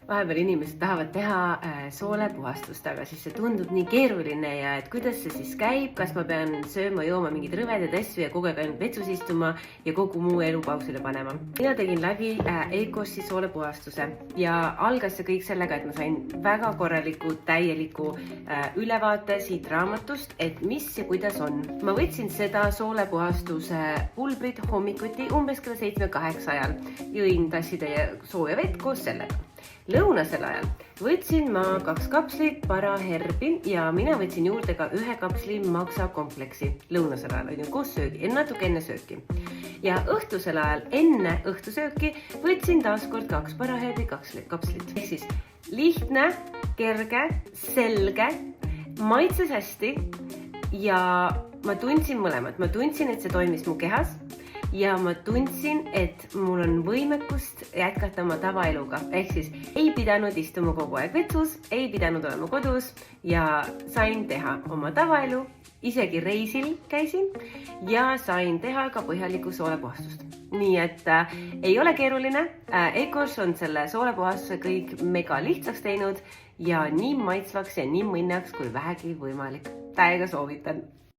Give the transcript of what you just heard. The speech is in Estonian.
Vahepeal inimesed tahavad teha soolepuhastust, aga siis see tundub nii keeruline ja et kuidas see siis käib, kas ma pean sööma, jooma mingeid rõvedaid asju ja kogu aeg ainult vetsus istuma ja kogu muu elu pausile panema. Mina tegin läbi EKOS-i soolepuhastuse ja algas see kõik sellega, et ma sain väga korraliku, täieliku ülevaate siit raamatust, et mis ja kuidas on. Ma võtsin seda soolepuhastuse pulbrit hommikuti umbes kella 7-8 ajal. Jõin tassitäie sooja vett koos sellega. Lõunasel ajal võtsin ma 2 kapslit paraherbi ja mina võtsin juurde ka 1 kapsli maksakompleksi lõunasel ajal, koos söögi, natuke enne sööki. Ja õhtusel ajal enne õhtusööki võtsin taaskord 2 paraherbi kapslit. Ehk siis lihtne, kerge, selge, maitses hästi ja ma tundsin mõlemat. Ma tundsin, et see toimis mu kehas. Ja ma tundsin, et mul on võimekust jätkata oma tavaeluga. Ehk siis ei pidanud istuma kogu aeg vetsus, ei pidanud olema kodus ja sain teha oma tavaelu, isegi reisil käisin ja sain teha ka põhjaliku soolepuhastust. Nii et ei ole keeruline. EKOS on selle soolepuhastuse kõik mega lihtsaks teinud ja nii maitsvaks ja nii mõnnaks kui vähegi võimalik. Täiega soovitan.